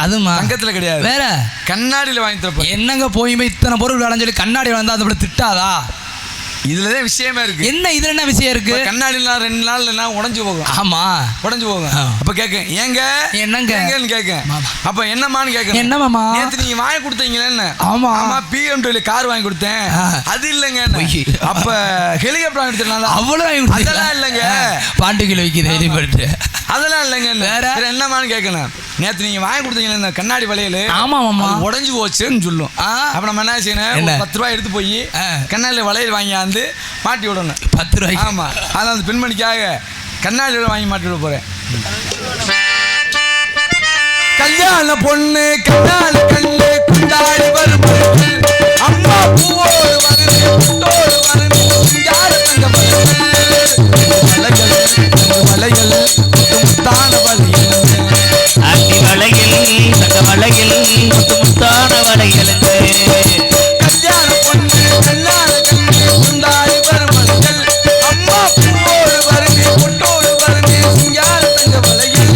அதுமா தங்கத்தில் கிடையாது. வேற கண்ணாடியில் வாங்கி தரப்போ. என்னங்க போய் இத்தனை பொருள் விளையாண்டு சொல்லி கண்ணாடி வளர்ந்தா அதை திட்டாதா? இதுல தான் விஷயமே இருக்கு. என்ன இதுல என்ன விஷயம் இருக்கு? கண்ணாடிலாம் 2 நாள்ல உடைஞ்சு போகும். ஆமா, உடைஞ்சு போகும். அப்ப கேட்க ஏங்க என்னங்கன்னு கேட்க, அப்ப என்னமான்னு கேட்க, என்ன மாமா நேத்து நீங்க வாங்கி கொடுத்தீங்களேன்னு. ஆமா ஆமா, BMW கார் வாங்கி கொடுத்தேன். அது இல்லைங்க. அப்ப ஹெலிகாப்டர் வாங்கி கொடுத்தனால அவ்வளவு அதெல்லாம் இல்லைங்க. பாண்டுகில் வைக்கிறது அதெல்லாம் இல்லைங்க. வேற என்னமான்னு கேட்கணும். நேற்று நீங்க வாங்கி கொடுத்தீங்க கண்ணாடி வளையல், ஆமா மாமா, உடஞ்சு போச்சுன்னு சொல்லும். அப்ப நம்ம என்ன செய்யணும்? 10 ரூபாய் எடுத்து போய் கண்ணாடி வளையல் வாங்கியாந்து மாட்டி விடணும். 10 ரூபாய். ஆமா, அதான் அந்த பெண்மணிக்காக கண்ணாடி வாங்கி மாட்டி விட போறேன். கல்யாண பொண்ணு கண்ணாடி கண்ணு குண்டாடி வரும் அம்மா பூவோடு வருது புட்டோடு வருது யாரு தங்க வளையல் முத்தான வளையல் அடி வளையல் தங்க வளையல் முத்தான வளையல். கல்யாண பொண்ணு கண்ணாடி கண்ணு குண்டாடி வரும் அம்மா பூவோடு வருது புட்டோடு வருது யாரு தங்க வளையல்.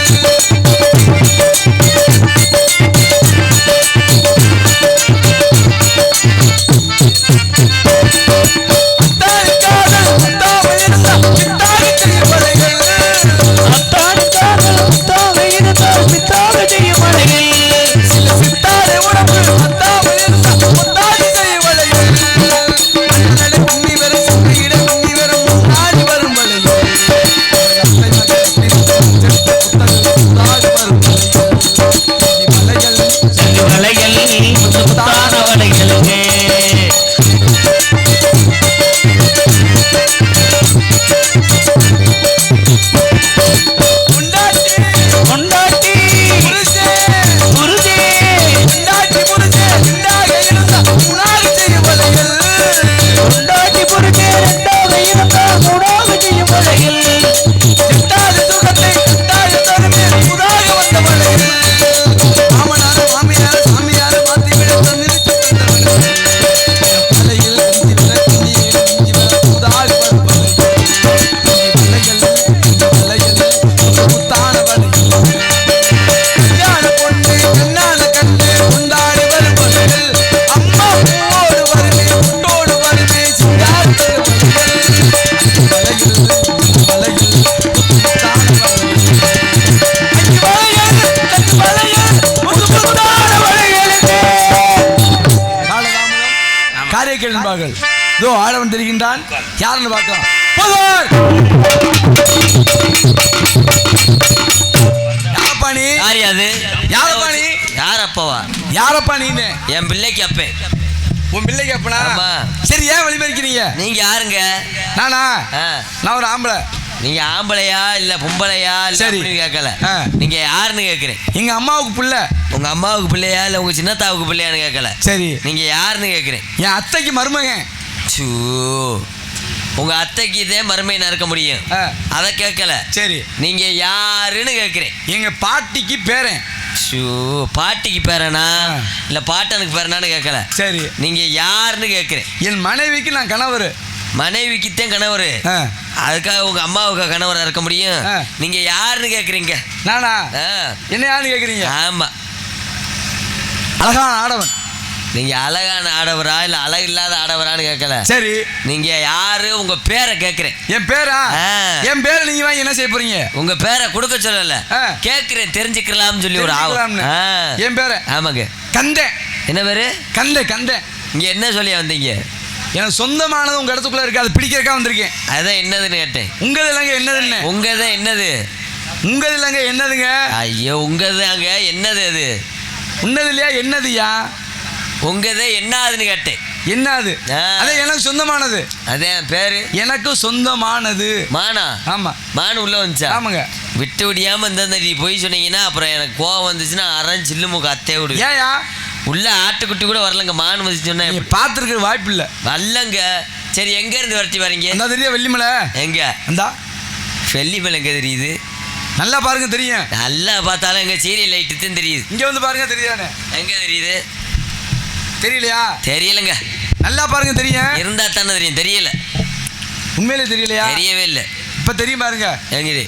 இதோ ஆடவன் தெரிகின்றான். யாருன்னு பார்க்கலாம். யாரப்பா நீ? யாரப்பா நீ? யாரப்பாவா? யாரப்பா நீன்னு? என் பிள்ளைக்கு அப்பே. உன் பிள்ளைக்கு அப்பனா? சரி, ஏன் வழிமறிக்கிறீங்க? நீங்க யாருங்க? நானா? நான் ஒரு ஆம்பளை. நீங்க ஆம்பளையா இல்ல பொம்பளையா சரி கேட்கல, நீங்க யாருன்னு கேட்குறேன். எங்க அம்மாவுக்கு பிள்ளை. உங்க அம்மாவுக்கு பிள்ளையா இல்ல உங்க சின்னத்தாவுக்கு பிள்ளையான்னு கேட்கல. சரி, நீங்க யாருன்னு கேட்குறேன். என் அத்தைக்கு மருமகன். உங்க அத்தைக்கு இதே மருமையை இருக்க முடியும், அதை கேட்கல. சரி, நீங்க யாருன்னு கேட்குறேன். எங்க பாட்டிக்கு பேரன். பாட்டிக்கு பேரனா இல்ல பாட்டனுக்கு பேரனான்னு கேட்கல. சரி, நீங்க யாருன்னு கேட்குறேன். என் மனைவிக்கு நான் கணவர். மனைவிக்குத்தான் கணவர், அதுக்காக உங்க அம்மாவுக்கு கணவரா இருக்க முடியும். நீங்க யாருன்னு கேட்குறீங்க. நானா? என்ன யாருன்னு கேட்குறீங்க? ஆமா, அழகான ஆடவன். நீங்க அழகான ஆடவரா இல்ல அழகு இல்லாத ஆடவரான்னு கேட்கல. சரி, நீங்க யாரு உங்க பேரை கேட்குறேன். என் பேரா? என் பேரை நீங்க வாங்கி என்ன செய்ய போறீங்க? உங்க பேரை கொடுக்க சொல்லல, கேட்குறேன் தெரிஞ்சுக்கலாம்னு சொல்லி ஒரு ஆவம். என் பேரை? ஆமாங்க. கந்தே. என்ன பேரு? கந்தே. கந்தே. இங்க என்ன சொல்லி வந்தீங்க? எனக்கு சொந்தமானது உங்க இடத்துக்குள்ள இருக்கு, அது பிடிக்கிறக்கா வந்திருக்கேன். அதான் என்னதுன்னு கேட்டேன். உங்கது இல்லைங்க என்னதுன்னு? உங்கதான் என்னது? உங்கது இல்லைங்க என்னதுங்க? ஐயோ, உங்கது அங்க என்னது? அது உன்னது இல்லையா என்னதுயா? உங்கதே என்ன ஆகுதுன்னு கேட்டேன். என்ன அது? ஆ. அது எனக்கு சொந்தமானது. அதே பேரு எனக்கு சொந்தமானது. மானா? ஆமா. மானு உள்ள வந்துச்சா? ஆமாங்க. விட்டு விடியாம இந்த நீ போய் சொன்னீங்கன்னா அப்புறம் எனக்கு கோவம் வந்துச்சுன்னா அரைஞ்சு சில்லு மூக்கு அத்தைய விடு. ஏயா உள்ள ஆட்டுக்குட்டி கூட வரலங்க, மானு வந்துச்சு சொன்னா நீ பார்த்துருக்க வாய்ப்பு இல்லை. வரலங்க. சரி எங்க இருந்து வரட்டி வரீங்க? அந்த தெரியா வெள்ளிமலை? எங்க அந்த வெள்ளிமலை எங்க தெரியுது? நல்லா பாருங்க தெரியும். நல்லா பார்த்தாலும் எங்க சீரியல் லைட்டு தான் தெரியுது. இங்க வந்து பாருங்க தெரியானே. எங்க தெரியுது? தெரியலையா? தெரியலங்க. நல்லா பாருங்க தெரியும். இருந்தா தானே தெரியும். தெரியல. உண்மையிலே தெரியலையா? தெரியவே இல்லை. இப்ப தெரியும் பாருங்க. எங்கிரு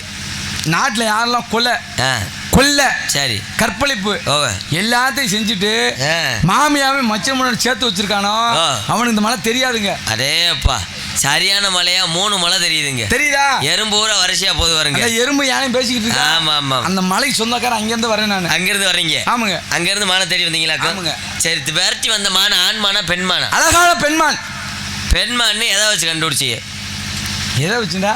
நாட்டுல யாரெல்லாம் கொலை ஆ கொல்ல சரி கற்பழிப்பு ஓவ எல்லாத்தையும் செஞ்சுட்டு ஆ மாமியாவே மச்ச முன்னாடி சேர்த்து வச்சிருக்கானோ ஆ. அவனுக்கு இந்த மலை தெரியாதுங்க. அதே அப்பா சரியான மலையா 3 மலை தெரியுதுங்க. தெரியுதா? எறும்பு ஊரா வரிசையா போது வருங்க. அந்த எறும்பு யானையும் பேசிக்கிட்டு இருக்கா. ஆமா ஆமா. அந்த மலை சொந்தக்காரன் அங்கிருந்து வரேன் நான். அங்கிருந்து வர்றீங்க? ஆமாங்க. அங்கிருந்து மானை தேடி வந்தீங்களா? ஆமாங்க. சரி விரட்டி வந்த மானை ஆண் மானா பெண் மானா? அழகான பெண்மான். பெண்மான்னு எதை வச்சு கண்டுபிடிச்சி? எதை வச்சுடா?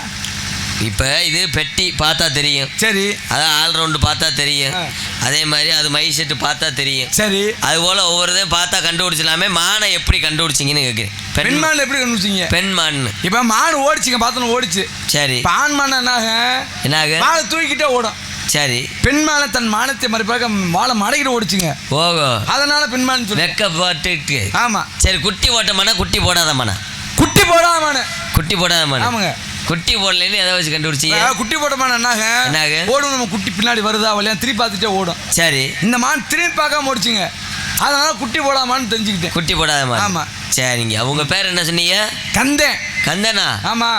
இப்போ இது பெட்டி பார்த்தா தெரியும். சரி. அதான் ஆல்ரவுண்டு பார்த்தா தெரியும். ஆ. அதே மாதிரி அது மை செட்டு பார்த்தா தெரியும். சரி. அது போல் ஒவ்வொருதையும் பார்த்தா கண்டுபிடிச்சலாமே. மானை எப்படி கண்டுபிடிச்சிங்கன்னு கேட்குறேன். பெண்மான் எப்படி கண்டுபிடிச்சிங்க? பெண்மான்னு. இப்ப மான் ஓடிச்சுங்க, பார்த்தோன்னு ஓடிச்சு. சரி இப்ப ஆண் மான் என்னாக? மானை தூக்கிட்டே ஓடும். சரி பெண்மான தன் மானத்தை மறுப்பாக வாழை மடக்கிட்டு ஓடிச்சுங்க. ஓகோ. அதனால பெண்மான் சொல்லு. வெக்கப்பட்டுட்டு. ஆமா. சரி குட்டி போட்ட மானா குட்டி போடாத மானா? குட்டி போடாத மானு. குட்டி போடாத மானா? ஆமாங்க. குட்டி போடலன்னு எதை வச்சு கண்டுபிடிச்சிங்க? குட்டி போட்ட மான் என்னாக ஓடும். நம்ம குட்டி பின்னாடி வருதா வழியா திருப்பி பார்த்துட்டே ஓடும். சரி இந்த மான் திரும்பி பார்க்காம ஓடிச்சுங்க. அதனால குட்டி போடாமான்னு தெரிஞ்சுக்கிட்டேன். குட்டி போடாத மானா? ஆமா. சரிங்க. உங்க பேர் என்ன சொன்னீங்க? கந்தேன். கந்தனா? ஆமா.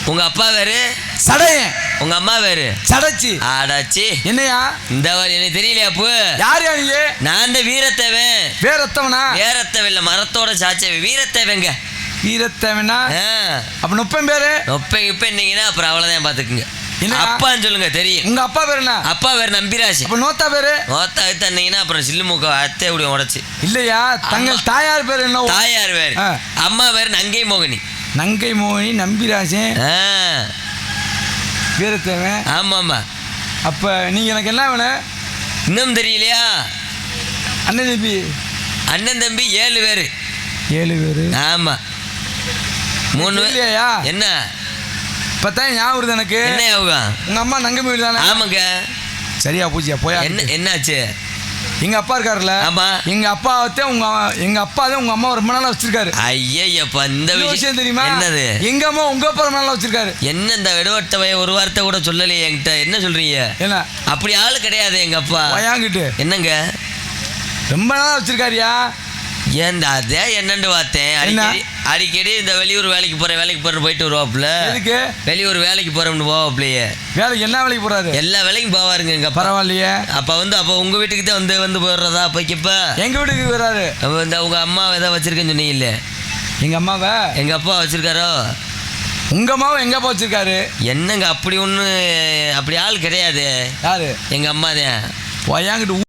உங்க அப்பா பேரு? சடையன். உங்க அம்மா பேரு? சடைச்சி. ஆடாச்சி. என்னையா? இந்த வாரி எனக்கு தெரியலையா அப்போ? யார் நீங்க? நான் இந்த வீரத்தேவன். வேற ரத்தவனா? வீரத்தேவன் இல்ல, மரத்தோட சாச்சவன். வீரத்தேவங்க. வீரத்தேவனா? அப்ப நுப்பன் பேரு? நொப்ப இப்ப என்னீங்கன்னா அப்புறம் அவ்வளவுதான் பாத்துக்குங்க. என்ன அப்பான்னு சொல்லுங்க தெரியும். உங்க அப்பா பேரு என்ன? அப்பா பேரு நம்பிராசி. அப்ப நோத்தா பேரு? நோத்தா தந்தீங்கன்னா அப்புறம் சில்லு மூக்க அத்தை அப்படி உடச்சு. இல்லையா, தங்கள் தாயார் பேரு என்ன? தாயார் பேரு? ஆ. அம்மா பேரு நங்கை மோகினி. நங்கை மோகினி, நம்பிராசன், வீரத்தேவன். ஆமா ஆமா. அப்ப நீங்க எனக்கு என்ன வேணும்? இன்னும் தெரியலையா? அண்ணன் தம்பி? அண்ணன் தம்பி 7 பேரு. 7 பேரு. ஆமா. 3 பேர். இல்லையா? என்ன இப்பதான் ஞாபகம் வருது எனக்கு. என்ன யோகம்? உங்க அம்மா நங்கை மோகினி தானே? ஆமாங்க. சரியா பூஜியா போயா? என்னாச்சு? எங்க அப்பா இருக்காருல்ல? ஆமா. எங்க அப்பாவத்தே எங்க அப்பா தான் உங்க அம்மா ரொம்ப நாளா வச்சிருக்காரு. ஐயப்பா இந்த விஷயம் தெரியுமா? என்னது? எங்க அம்மா உங்க அப்பா ரொம்ப நாளா வச்சிருக்காரு. என்ன இந்த விடவட்ட ஒரு வார்த்தை கூட சொல்லலையே என்கிட்ட. என்ன சொல்றீங்க? என்ன அப்படி ஆளு கிடையாது எங்க அப்பா. வாங்கிட்டு என்னங்க ரொம்ப நாளா வச்சிருக்காருயா? ஏன் அதே என்னன்னு பார்த்தேன். அடிக்கடி இந்த வெளியூர் வேலைக்கு போறேன் போயிட்டு வருவாப்புல. எதுக்கு? வெளியூர் வேலைக்கு போறோம்னு போவாப்புலையே. வேலைக்கு என்ன வேலைக்கு போறாரு? எல்லா வேலைக்கும் போவாருங்க எங்க அப்பா. பரவாயில்லையே. அப்ப உங்க வீட்டுக்கு தான் வந்து போயிடுறதா? அப்ப எங்க வீட்டுக்கு வராரு. இந்த உங்க அம்மா ஏதாவது வச்சிருக்கேன்னு சொன்னீங்கல்ல? எங்க அம்மாவை எங்க அப்பா வச்சிருக்காரோ? உங்க அம்மாவை எங்க அப்பா வச்சிருக்காரு? என்னங்க அப்படி ஒண்ணு அப்படி ஆள் கிடையாது. யாரு? எங்க அம்மா தான். வாங்கிட்டு